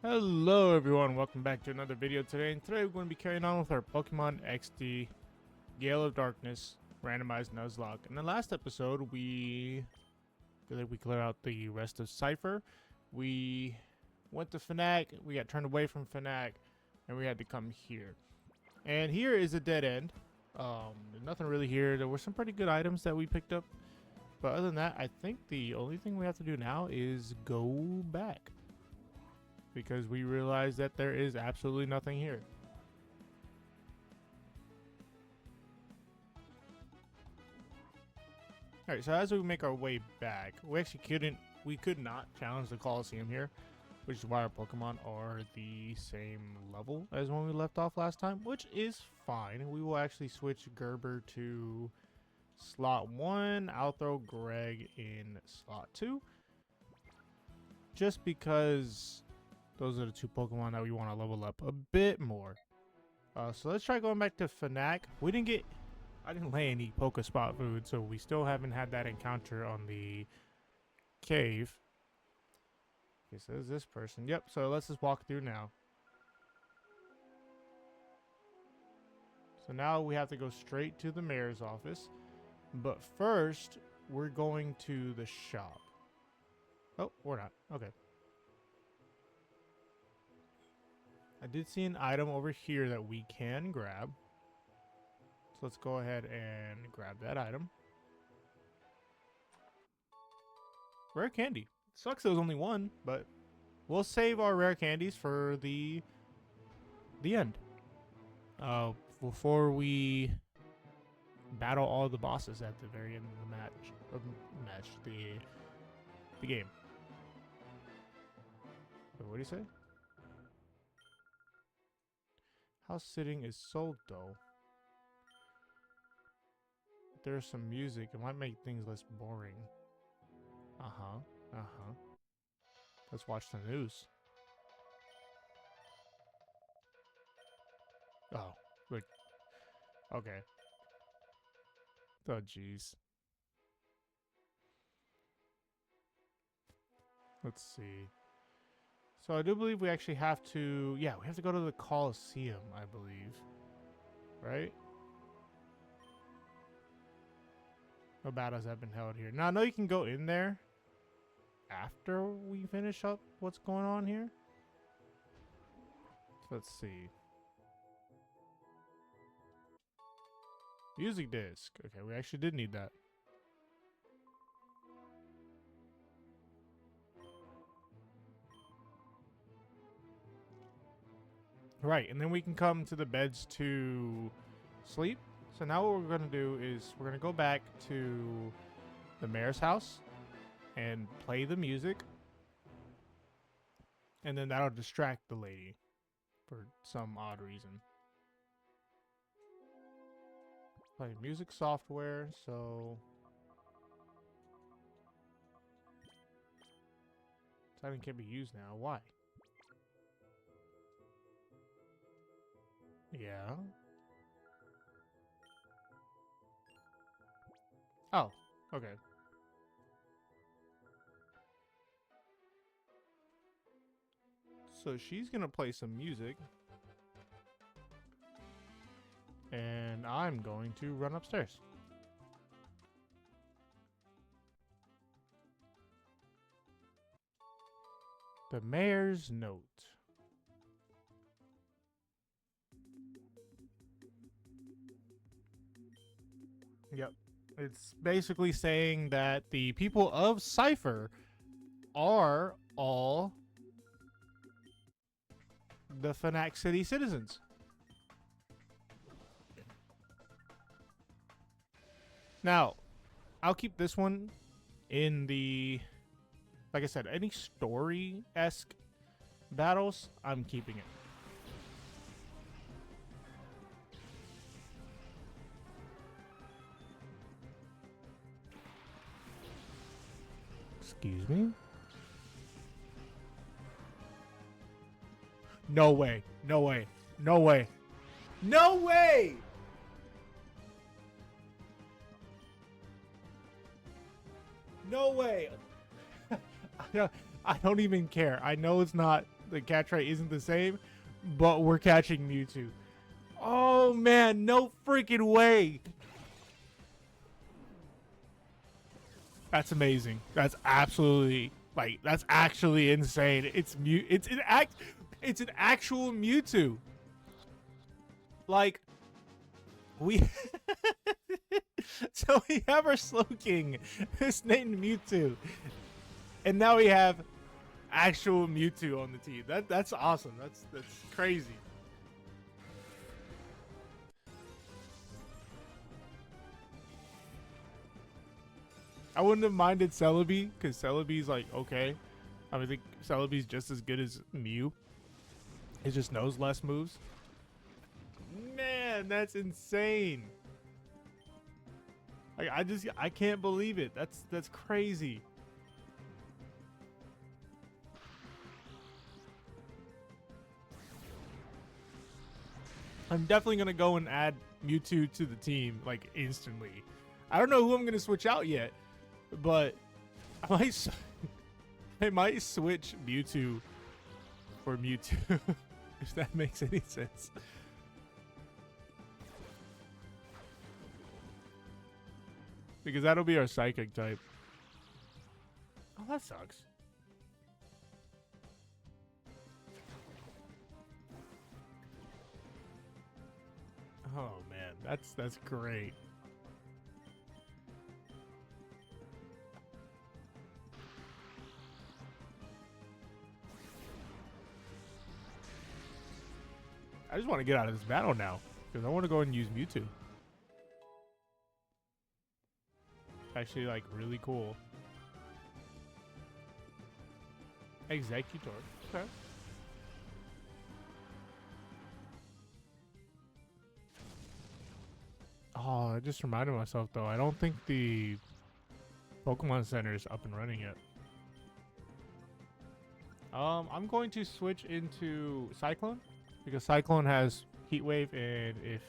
Hello everyone, welcome back to another video today, and today we're going to be carrying on with our Pokemon XD Gale of Darkness Randomized Nuzlocke. In the last episode, we cleared out the rest of Cypher. We went to Fnac, we got turned away from Fnac, and we had to come here. And here is a dead end. There's nothing really here. There were some pretty good items that we picked up, but other than that, I think the only thing we have to do now is go back, because we realize that there is absolutely nothing here. Alright, so as we make our way back, we could not challenge the Coliseum here, which is why our Pokemon are the same level as when we left off last time, which is fine. We will actually switch Gerber to slot 1. I'll throw Greg in slot 2, just because those are the two Pokemon that we want to level up a bit more. So let's try going back to Fnac. I didn't lay any Pokespot food, so we still haven't had that encounter on the cave. Okay, so there's this person. Yep, so let's just walk through now. So now we have to go straight to the mayor's office. But first, we're going to the shop. Oh, we're not. Okay. I did see an item over here that we can grab. So let's go ahead and grab that item. Rare candy. Sucks there was only one, but we'll save our rare candies for the end. Before we battle all the bosses at the very end of the game. Wait, what do you say? House sitting is so dull. If there's some music, it might make things less boring. Let's watch the news. Oh, look. Okay. Oh, jeez. Let's see. So I do believe we actually have to... Yeah, we have to go to the Coliseum, I believe. Right? No battles have been held here. Now, I know you can go in there after we finish up what's going on here. So let's see. Music disc. Okay, we actually did need that. Right, and then we can come to the beds to sleep. So now what we're going to do is we're going to go back to the mayor's house and play the music. And then that'll distract the lady for some odd reason. Play music software, so... This item can't be used now. Why? Yeah. Oh, okay. So she's gonna play some music. And I'm going to run upstairs. The mayor's note. Yep. It's basically saying that the people of Cypher are all the Fnac City citizens. Now, I'll keep this one in the... Like I said, any story-esque battles, I'm keeping it. Excuse me? No way. No way. No way. No way! No way. I don't even care. I know it's not the catch rate isn't the same, but we're catching Mewtwo. Oh man, no freaking way. That's amazing. That's absolutely, like, that's actually insane. It's an actual Mewtwo. Like, we so we have our Slowking, who's named Mewtwo, and now we have actual Mewtwo on the team. That's awesome. That's crazy. I wouldn't have minded Celebi, because Celebi's like, okay. I think Celebi's just as good as Mew. It just knows less moves. Man, that's insane. Like, I can't believe it. That's crazy. I'm definitely gonna go and add Mewtwo to the team like instantly. I don't know who I'm gonna switch out yet, but I might switch Mewtwo for Mewtwo if that makes any sense. Because that'll be our psychic type. Oh, that sucks. Oh man, that's great. I just want to get out of this battle now because I want to go and use Mewtwo. Actually, like, really cool. Executor. Okay. Oh, I just reminded myself though. I don't think the Pokemon Center is up and running yet. I'm going to switch into Cyclone because Cyclone has Heat Wave, and if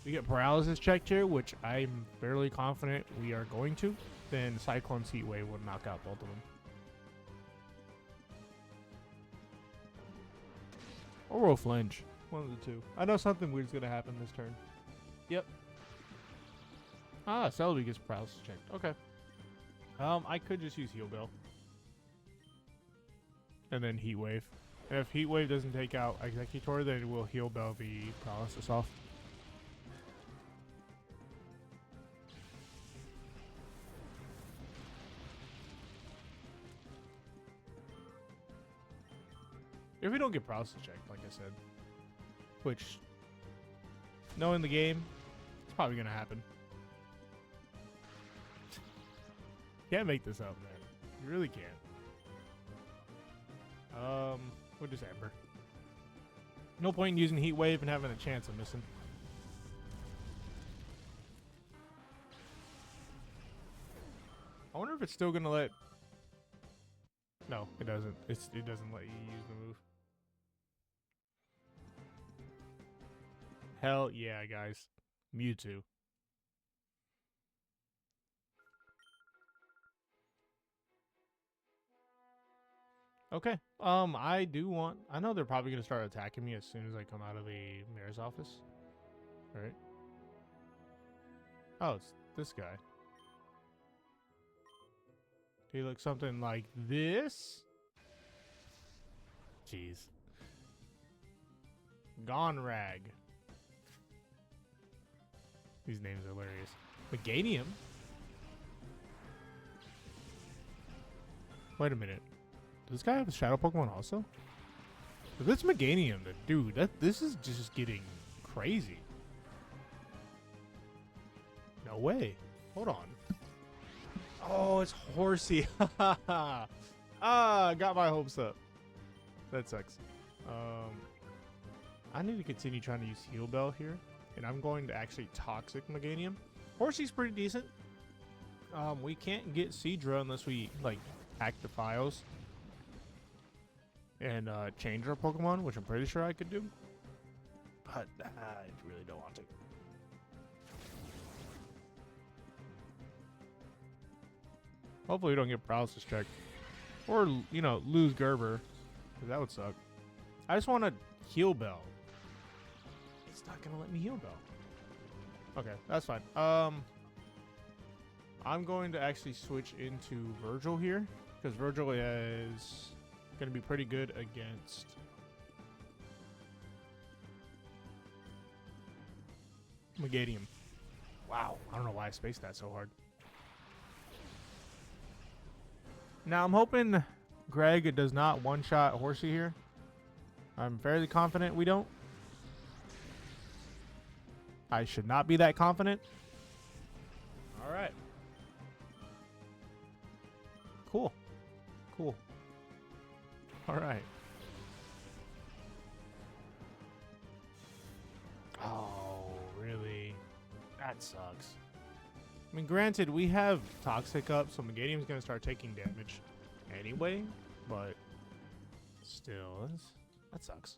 we get Paralysis checked here, which I'm fairly confident we are going to, then Cyclone's Heat Wave will knock out both of them. Or we'll flinch. One of the two. I know something weird's gonna happen this turn. Yep. Ah, Celebi gets Paralysis checked. Okay. I could just use Heal Bell. And then Heat Wave. And if Heat Wave doesn't take out Executor, then we'll Heal Bell the Paralysis off. If we don't get Paralysis checked, like I said, which, knowing the game, it's probably going to happen. Can't make this up, man. You really can't. We'll just Ember. No point in using Heat Wave and having a chance of missing. I wonder if it's still going to let... No, it doesn't. It doesn't let you use the move. Hell yeah, guys. Mewtwo. Okay. I know they're probably going to start attacking me as soon as I come out of the mayor's office. All right. Oh, it's this guy. He looks something like this. Jeez. Gonrag. These names are hilarious. Meganium? Wait a minute. Does this guy have a shadow Pokemon also? If it's Meganium, then dude, this is just getting crazy. No way. Hold on. Oh, it's Horsey. Ah, got my hopes up. That sucks. I need to continue trying to use Heal Bell here. And I'm going to actually Toxic Meganium. Horsey's pretty decent. We can't get Seadra unless we, like, hack the files and change our Pokemon, which I'm pretty sure I could do. But I really don't want to. Hopefully we don't get Paralysis checked. Or, you know, lose Gerber. Because that would suck. I just want to heal Bell. It's not going to let me heal Bell. Okay, that's fine. I'm going to actually switch into Virgil here. Because Virgil is going to be pretty good against... Megadium. Wow, I don't know why I spaced that so hard. Now, I'm hoping Greg does not one-shot Horsey here. I'm fairly confident we don't. I should not be that confident. All right. Cool. Cool. All right. Oh, really? That sucks. I mean, granted, we have Toxic up, so Megadium's going to start taking damage anyway, but still, that sucks.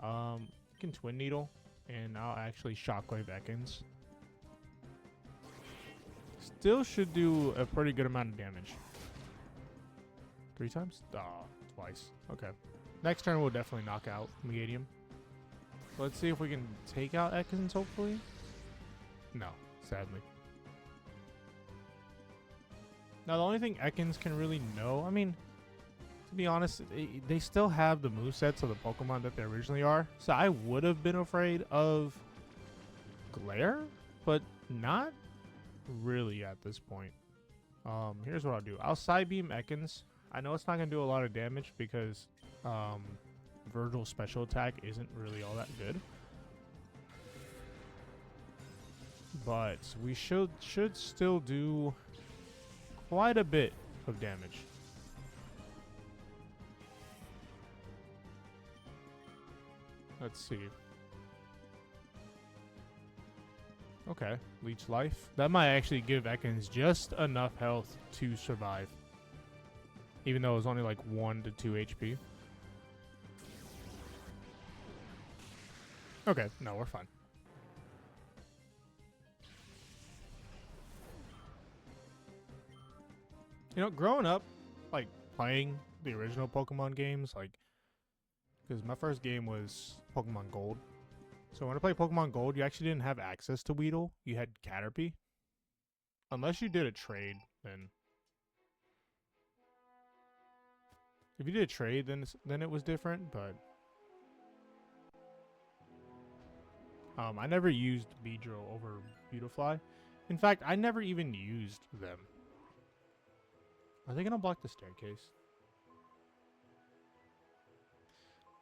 You can Twin Needle, and I'll actually Shockwave Ekans. Still should do a pretty good amount of damage. 3 times? Oh, twice. Okay. Next turn, we'll definitely knock out Megadium. Let's see if we can take out Ekans, hopefully. No, sadly. Now, the only thing Ekans can really know, I mean, to be honest, they still have the movesets of the Pokemon that they originally are. So I would have been afraid of Glare, but not really at this point. Here's what I'll do. I'll Side Beam Ekans. I know it's not going to do a lot of damage because Virgil's special attack isn't really all that good. But we should still do quite a bit of damage. Let's see. Okay, Leech Life. That might actually give Ekans just enough health to survive. Even though it was only like 1 to 2 HP. Okay, no, we're fine. You know, growing up, like, playing the original Pokemon games, like, because my first game was Pokemon Gold. So when I played Pokemon Gold, you actually didn't have access to Weedle. You had Caterpie. Unless you did a trade, then... If you did a trade, then it was different, but... I never used Beedrill over Beautifly. In fact, I never even used them. Are they going to block the staircase?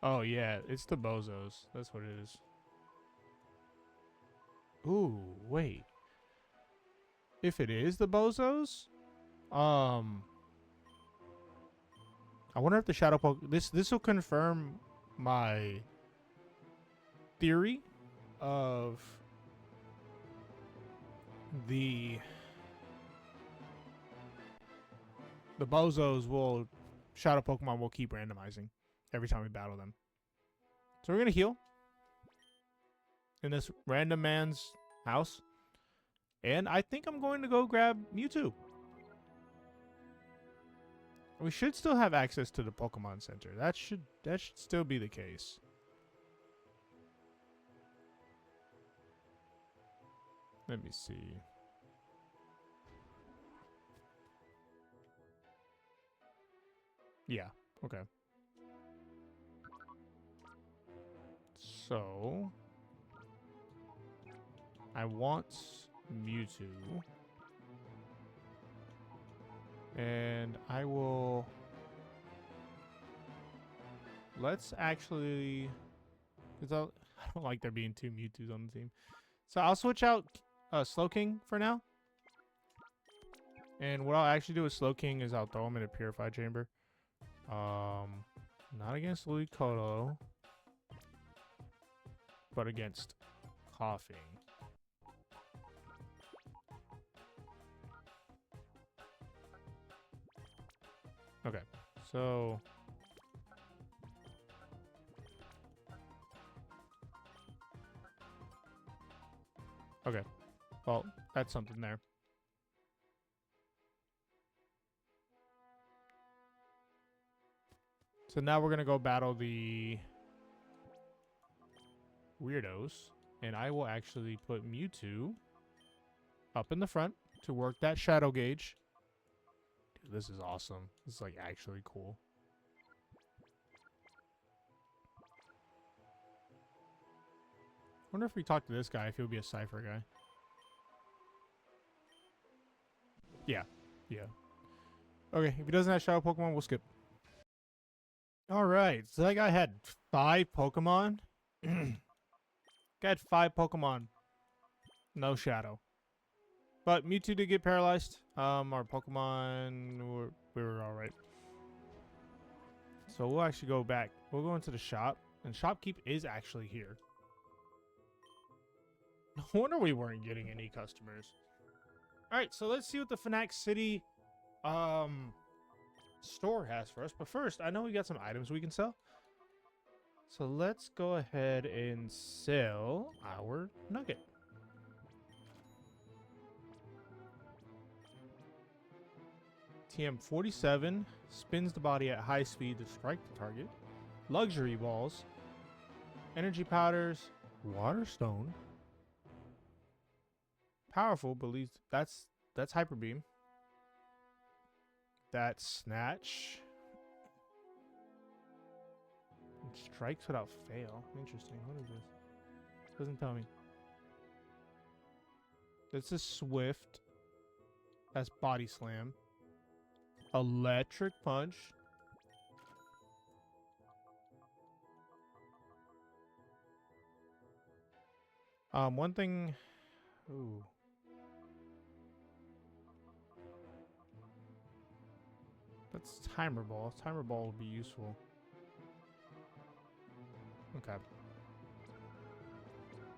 Oh, yeah. It's the Bozos. That's what it is. Ooh, wait. If it is the Bozos? I wonder if the Shadow Poke... This will confirm my theory of the Bozos will... Shadow Pokemon will keep randomizing every time we battle them. So we're going to heal in this random man's house. And I think I'm going to go grab Mewtwo. We should still have access to the Pokemon Center. That should still be the case. Let me see. Yeah, okay. So I want Mewtwo. And I will... Let's actually... Because I don't like there being 2 Mewtwo's on the team. So I'll switch out Slowking for now. And what I'll actually do with Slowking is I'll throw him in a Purify Chamber. Not against Ludicolo, but against Coughing. Okay, so... Okay, well, that's something there. So now we're gonna go battle the weirdos, and I will actually put Mewtwo up in the front to work that shadow gauge. Dude, this is awesome. This is like actually cool. Wonder if we talk to this guy, if he'll be a Cypher guy. Yeah. Yeah. Okay, if he doesn't have Shadow Pokemon, we'll skip. Alright, so that guy had 5 Pokemon. Guy had 5 Pokemon. No Shadow. But Mewtwo did get paralyzed. Our Pokemon, we were alright. So we'll actually go back. We'll go into the shop. And Shopkeep is actually here. No wonder we weren't getting any customers. Alright, so let's see what the Fnac City store has for us. But first, I know we got some items we can sell. So let's go ahead and sell our nugget. TM47 spins the body at high speed to strike the target. Luxury balls. Energy powders. Water stone. Powerful, believes that's Hyper Beam. That's Snatch. It strikes without fail. Interesting. What is this? Doesn't tell me. This is Swift. That's Body Slam. Electric Punch. One thing. Ooh. That's Timer Ball. Timer Ball would be useful. Okay.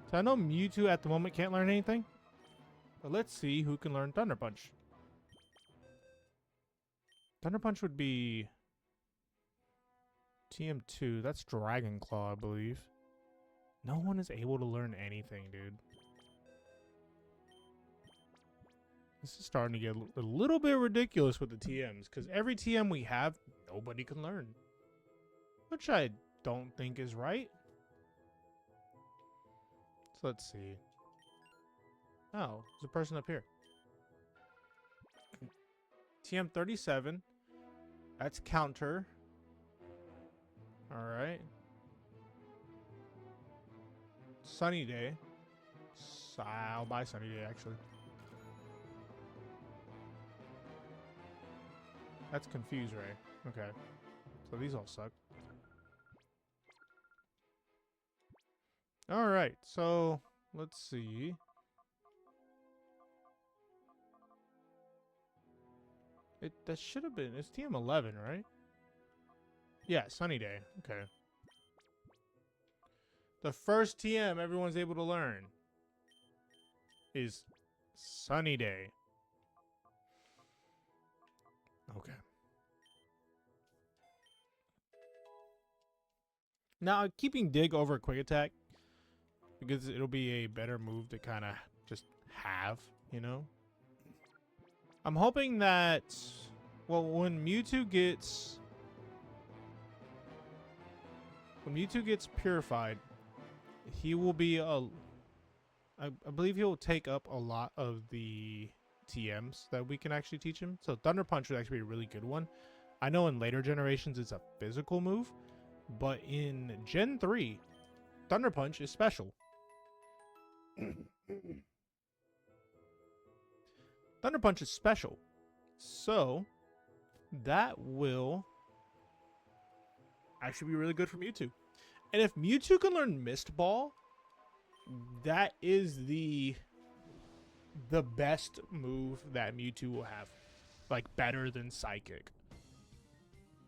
So I know Mewtwo at the moment can't learn anything. But let's see who can learn Thunder Punch. Thunder Punch would be TM2. That's Dragon Claw, I believe. No one is able to learn anything, dude. This is starting to get a little bit ridiculous with the TMs, because every TM we have, nobody can learn. Which I don't think is right. So let's see. Oh, there's a person up here. TM37. That's Counter. Alright. Sunny Day. I'll buy Sunny Day, actually. That's Confuse Ray. Okay. So these all suck. Alright, so let's see. That should have been, it's TM11, right? Yeah, Sunny Day. Okay. The first TM everyone's able to learn is Sunny Day. Okay. Now, keeping Dig over Quick Attack, because it'll be a better move to kind of just have, you know? I'm hoping that, well, when Mewtwo gets purified, he will be I believe he'll take up a lot of the TMs that we can actually teach him. So Thunder Punch would actually be a really good one. I know in later generations it's a physical move, but in Gen 3, Thunder Punch is special. Thunder Punch is special. So that will actually be really good for Mewtwo. And if Mewtwo can learn Mist Ball, that is the best move that Mewtwo will have. Like, better than Psychic.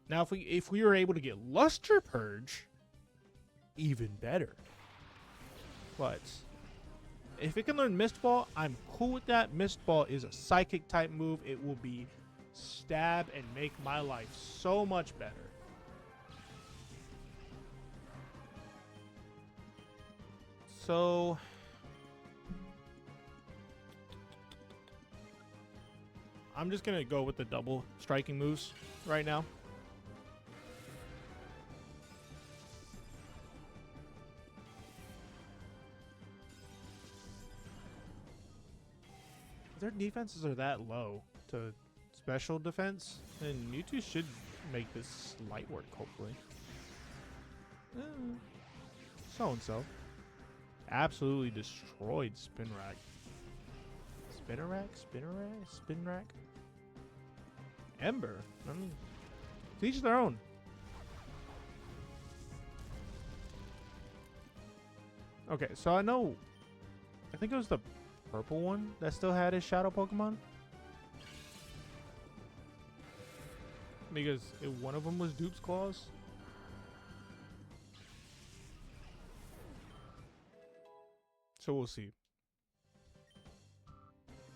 Now, if we were able to get Luster Purge, even better. But if it can learn Mist Ball, I'm cool with that. Mist Ball is a Psychic type move. It will be stab and make my life so much better. So I'm just gonna go with the double striking moves right now. their defenses are that low to special defense, and Mewtwo should make this light work, hopefully. So-and-so. Absolutely destroyed Spinrack. Spinrack? Ember? I mean, to each their own. Okay, so I think it was the purple one that still had his shadow Pokemon. Because one of them was Dupe's Claws. So we'll see.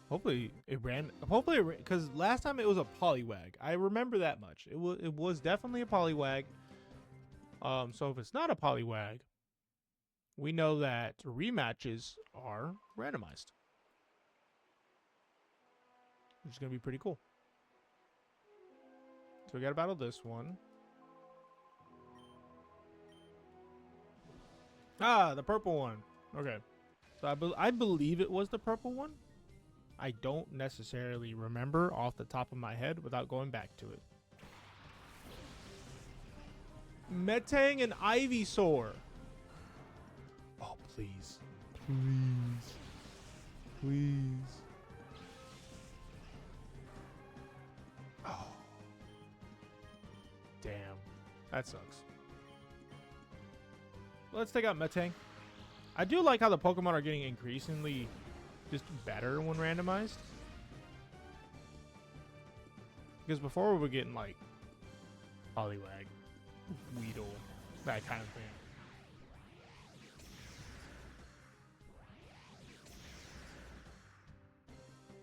Hopefully it ran. Because last time it was a Poliwag. I remember that much. It was definitely a Poliwag. So if it's not a Poliwag, we know that rematches are randomized, which is gonna be pretty cool. So we gotta battle this one. Ah, the purple one. Okay. So I believe it was the purple one. I don't necessarily remember off the top of my head without going back to it. Metang and Ivysaur. Oh, please. Please. Please. Oh. Damn. That sucks. Let's take out Metang. I do like how the Pokemon are getting increasingly just better when randomized. Because before we were getting like Poliwag, Weedle, that kind of thing.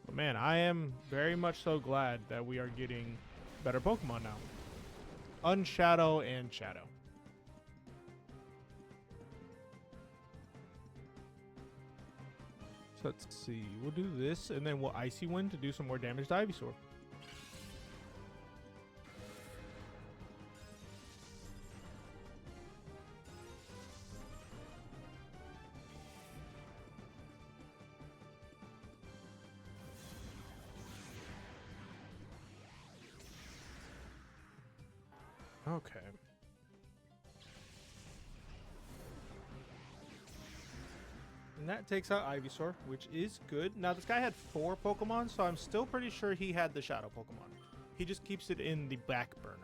But man, I am very much so glad that we are getting better Pokemon now. Unshadow and Shadow. So let's see. We'll do this, and then we'll Icy Wind to do some more damage to Ivysaur. Okay. And that takes out Ivysaur, which is good. Now, this guy had 4 Pokemon, so I'm still pretty sure he had the Shadow Pokemon. He just keeps it in the back burner.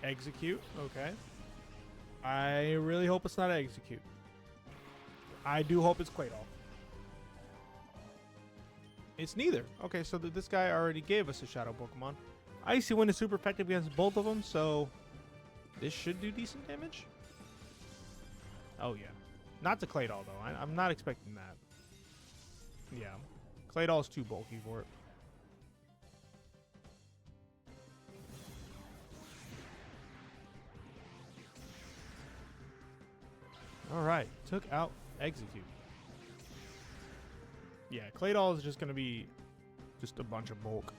Execute. Okay. I really hope it's not Execute. I do hope it's Claydol. It's neither. Okay, so this guy already gave us a Shadow Pokemon. Icy Wind is super effective against both of them, so this should do decent damage. Oh, yeah. Not to Claydol, though. I'm not expecting that. Yeah. Claydol's too bulky for it. Alright. Took out Execute. Yeah, Claydol is just going to be just a bunch of bulk.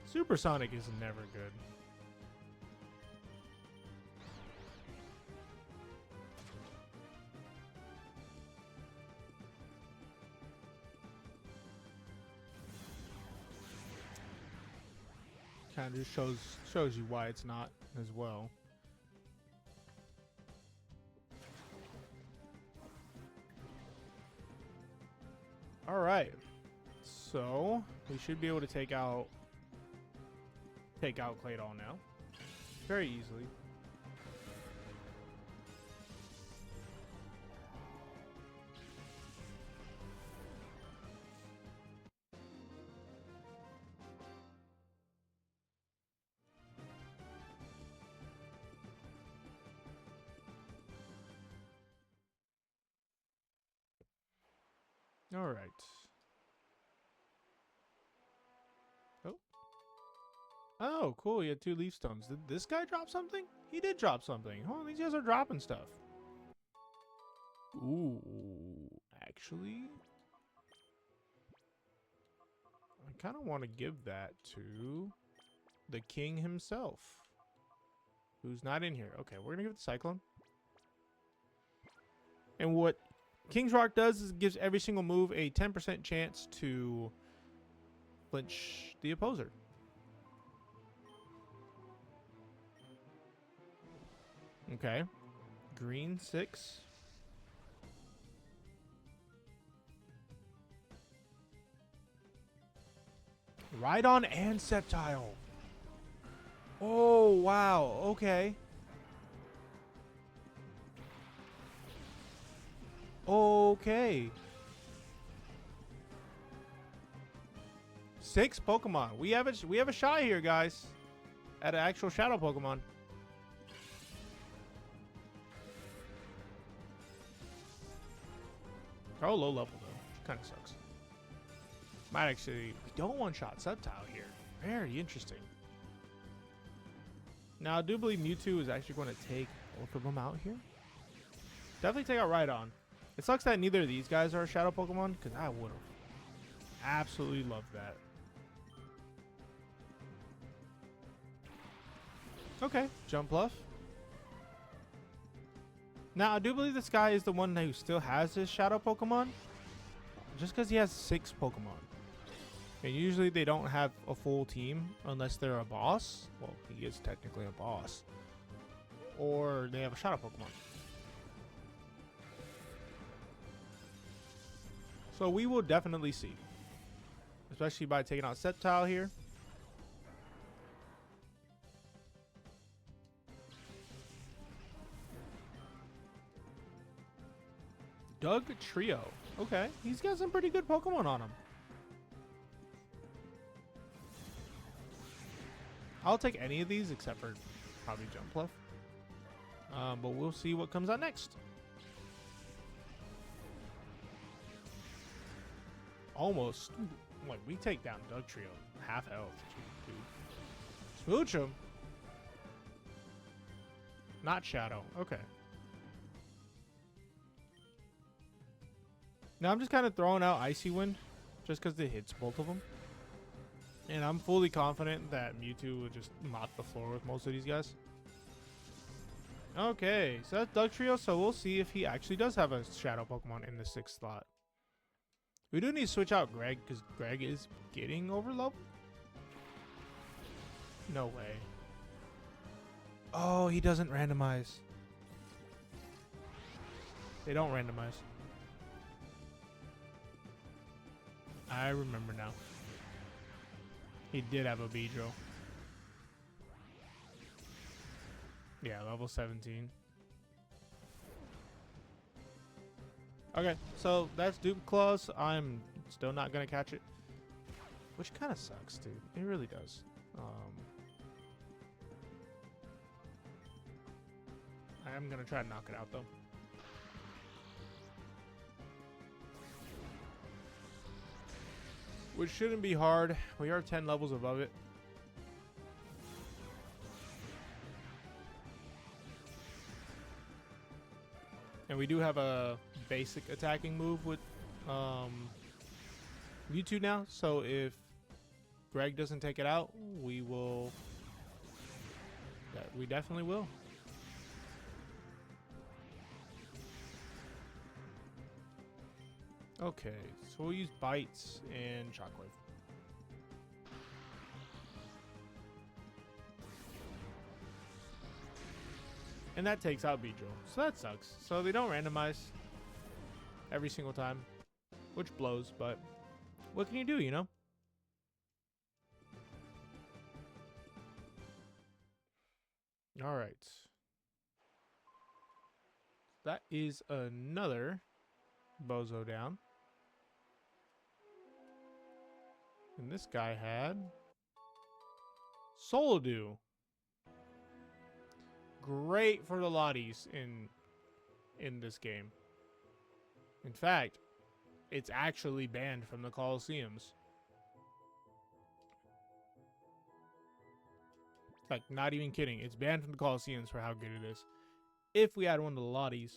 Supersonic is never good. Kind of just shows you why it's not as well. All right, so we should be able to take out Claydol now, very easily. All right. Oh, cool. He had 2 leaf stones. Did this guy drop something? He did drop something. Oh, these guys are dropping stuff. Ooh, actually, I kind of want to give that to the king himself, who's not in here. Okay, we're gonna give it to Cyclone. And what King's Rock does is it gives every single move a 10% chance to flinch the opposer. Okay. Green 6. Rhydon and Sceptile. Oh, wow. Okay. Okay. 6 Pokemon. We have a shy here, guys. At an actual shadow Pokemon. They're all low level though. Kind of sucks. Might actually, we don't one-shot Sceptile here. Very interesting. Now I do believe Mewtwo is actually going to take both of them out here. Definitely take out Rhydon. It sucks that neither of these guys are a shadow Pokemon, because I would have absolutely loved that. Okay, Jump Bluff. Now, I do believe this guy is the one who still has his shadow Pokemon. Just because he has 6 Pokemon. And usually they don't have a full team unless they're a boss. Well, he is technically a boss. Or they have a shadow Pokemon. So we will definitely see. Especially by taking out Sceptile here. Doug Trio. Okay, he's got some pretty good Pokemon on him. I'll take any of these except for probably Jump Bluff. But we'll see what comes out next. Almost. Like, we take down Doug Trio. Half health. Dude. Smooch him. Not Shadow. Okay. Now I'm just kind of throwing out Icy Wind. Just because it hits both of them. And I'm fully confident that Mewtwo will just mop the floor with most of these guys. Okay, so that's Doug Trio, so we'll see if he actually does have a Shadow Pokemon in the 6th slot. We do need to switch out Greg, because Greg is getting overleveled. No way. Oh, he doesn't randomize. They don't randomize. I remember now. He did have a Beedrill. Yeah, level 17. Okay, so that's Dupe Claws. I'm still not going to catch it. Which kind of sucks, dude. It really does. I am going to try to knock it out, though. Which shouldn't be hard. We are 10 levels above it. And we do have a basic attacking move with Mewtwo now. So if Greg doesn't take it out, we will. We definitely will. Okay, so we'll use Bites and Shockwave. And that takes out Beedrill. So that sucks. So they don't randomize every single time, which blows, but what can you do, you know? All right. That is another bozo down. And this guy had Solidoo. Great for the Lotties in this game. In fact, it's actually banned from the Colosseums. Like, not even kidding. It's banned from the Colosseums for how good it is. If we had one of the Lotties.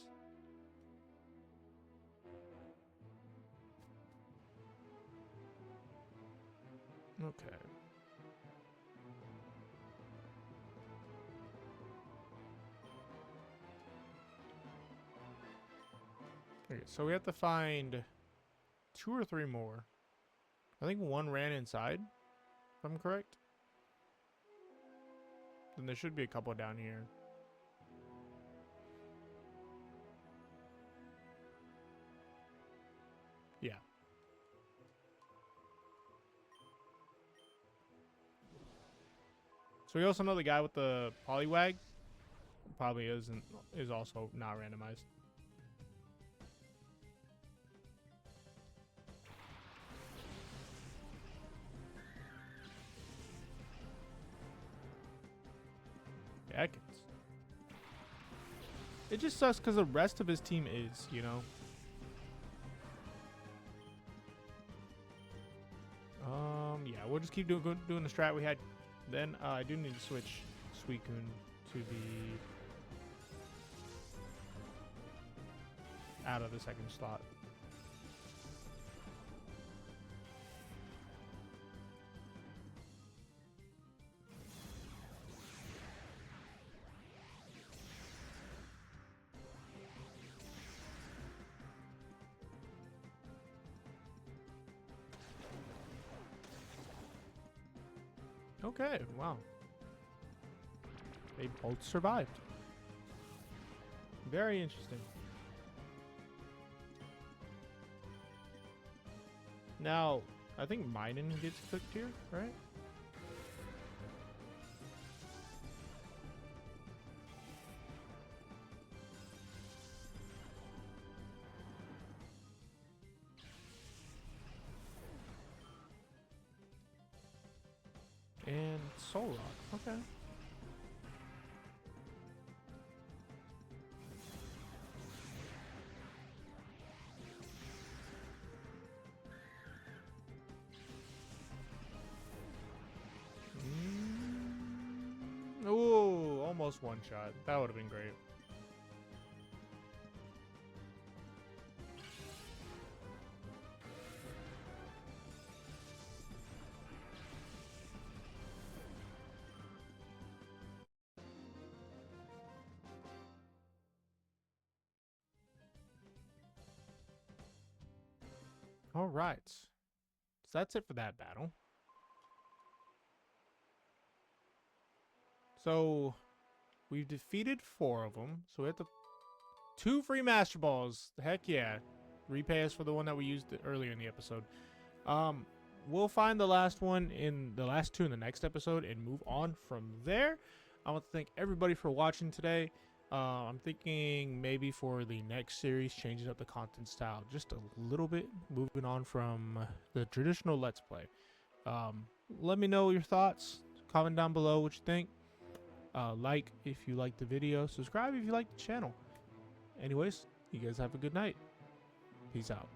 Okay. Okay, so we have to find 2 or 3 more. I think 1 ran inside, if I'm correct. Then there should be a couple down here. Yeah. So we also know the guy with the polywag probably is also not randomized. Yeah, it just sucks because the rest of his team is, you know. Yeah, we'll just keep doing the strat we had. Then I do need to switch Suicune to the out of the second slot. Okay, wow. They both survived. Very interesting. Now, I think Minun gets cooked here, right? And Soul Rock, okay. Ooh, almost one shot. That would have been great. All right. So that's it for that battle. So we've defeated 4 of them. So we have 2 free Master Balls. Heck yeah. Repay us for the one that we used earlier in the episode. We'll find the last one in the last 2 in the next episode and move on from there. I want to thank everybody for watching today. I'm thinking maybe for the next series, changing up the content style just a little bit, moving on from the traditional Let's Play. Let me know your thoughts. Comment down below what you think. Like if you like the video. Subscribe if you like the channel. Anyways, you guys have a good night. Peace out.